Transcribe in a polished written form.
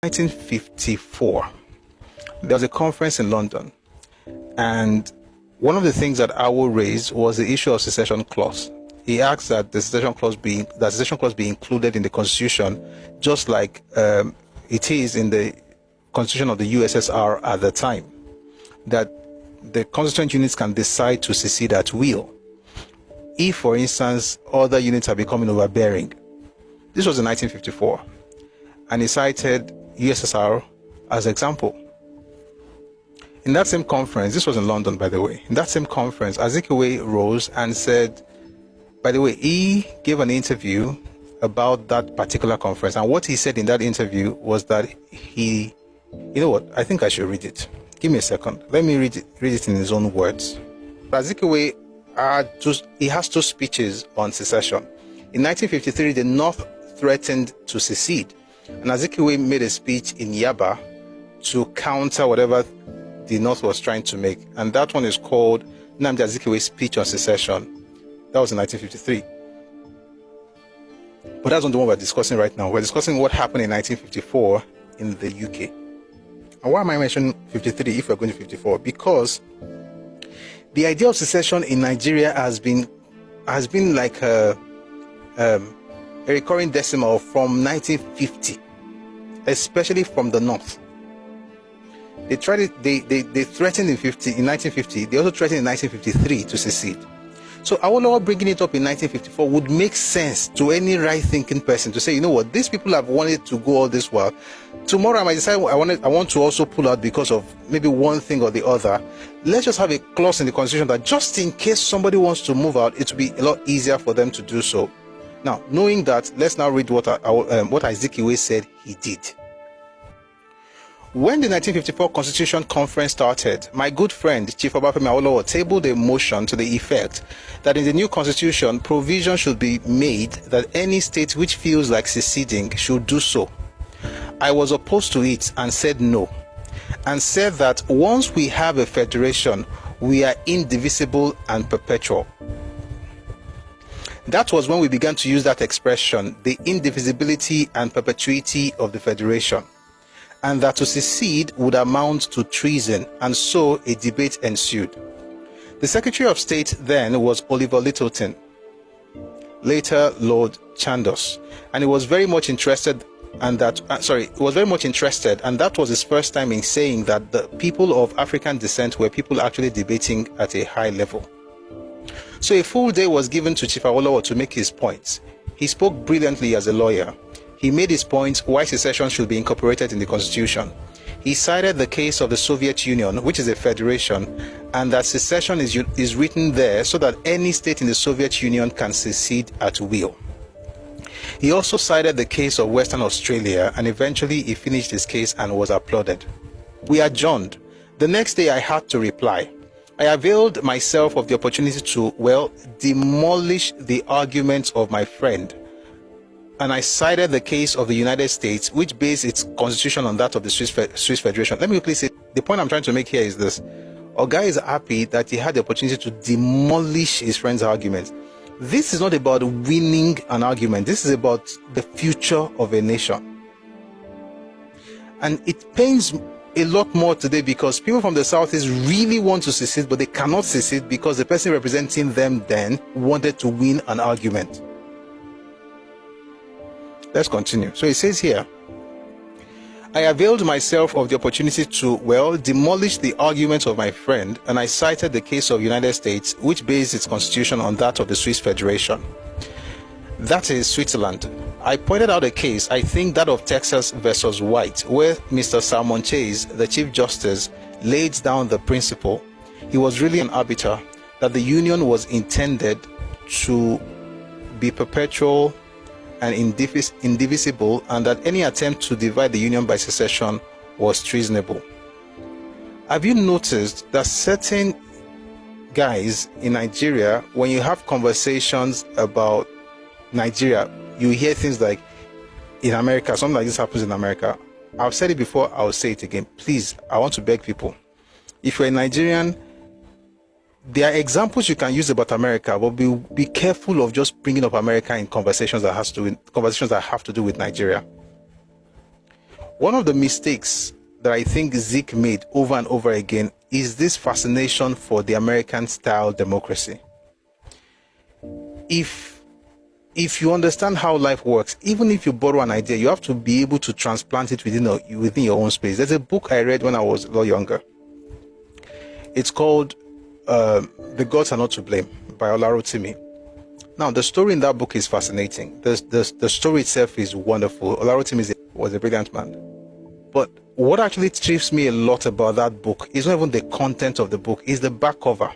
1954, there was a conference in London, and one of the things that AWO raised was the issue of secession clause. He asked that the secession clause be included in the constitution, just like it is in the constitution of the USSR at the time, that the constituent units can decide to secede at will if, for instance, other units are becoming overbearing. This was in 1954, and he cited USSR as an example. In that same conference, this was in London, by the way, in that same conference, Azikiwe rose and said, by the way, he gave an interview about that particular conference, and what he said in that interview was that you know what, I think I should read it. Give me a second. Let me read it in his own words. Azikiwe has two speeches on secession. In 1953, the North threatened to secede, and Azikiwe made a speech in Yaba to counter whatever the North was trying to make, and that one is called Nnamdi Azikiwe's speech on secession. That was in 1953. But that's not the one we're discussing right now. We're discussing what happened in 1954 in the UK. And why am I mentioning 53 if we're going to 54? Because the idea of secession in Nigeria has been like a recurring decimal from 1950, especially from the North. They threatened in 1950. They also threatened in 1953 to secede. So Awolowo bringing it up in 1954 would make sense to any right-thinking person to say, you know what, these people have wanted to go all this while. Tomorrow I might decide I want to also pull out because of maybe one thing or the other. Let's just have a clause in the constitution that just in case somebody wants to move out, it will be a lot easier for them to do so. Now, knowing that, let's now read what Azikiwe said he did. When the 1954 Constitution Conference started, my good friend Chief Obafemi Awolowo tabled a motion to the effect that in the new constitution, provision should be made that any state which feels like seceding should do so. I was opposed to it and said no, and said that once we have a federation, we are indivisible and perpetual. That was when we began to use that expression, the indivisibility and perpetuity of the federation, and that to secede would amount to treason, and so a debate ensued. The Secretary of State then was Oliver Littleton, later Lord Chandos, and he was very much interested, and that was his first time in saying that the people of African descent were people actually debating at a high level. So a full day was given to Chief Awolowo to make his points. He spoke brilliantly as a lawyer. He made his point why secession should be incorporated in the constitution. He cited the case of the Soviet Union, which is a federation, and that secession is written there so that any state in the Soviet Union can secede at will. He also cited the case of Western Australia, and eventually he finished his case and was applauded. We adjourned. The next day I had to reply. I availed myself of the opportunity to, demolish the arguments of my friend, and I cited the case of the United States, which based its constitution on that of the Swiss Federation. Let me quickly say, the point I'm trying to make here is this. Oga is happy that he had the opportunity to demolish his friend's arguments. This is not about winning an argument. This is about the future of a nation. And it pains a lot more today because people from the Southeast really want to secede, but they cannot secede because the person representing them then wanted to win an argument. Let's continue. So it says here, I availed myself of the opportunity to, demolish the arguments of my friend, and I cited the case of the United States, which based its constitution on that of the Swiss Federation. That is Switzerland. I pointed out a case, I think that of Texas versus White, where Mr. Salmon Chase, the Chief Justice, laid down the principle. He was really an arbiter that the union was intended to be perpetual and indivisible, and that any attempt to divide the union by secession was treasonable. Have you noticed that certain guys in Nigeria, when you have conversations about Nigeria, you hear things like, in America, something like this happens in America. I've said it before, I'll say it again. Please, I want to beg people, if you're a Nigerian, there are examples you can use about America, but be careful of just bringing up America in conversations that have to do with Nigeria. One of the mistakes that I think ZIK made over and over again is this fascination for the American-style democracy. If you understand how life works, even if you borrow an idea, you have to be able to transplant it within your own space. There's a book I read when I was a lot younger. It's called The Gods Are Not to Blame by Awolowo. Now, the story in that book is fascinating. The story itself is wonderful. Awolowo was a brilliant man. But what actually trips me a lot about that book is not even the content of the book, it's the back cover.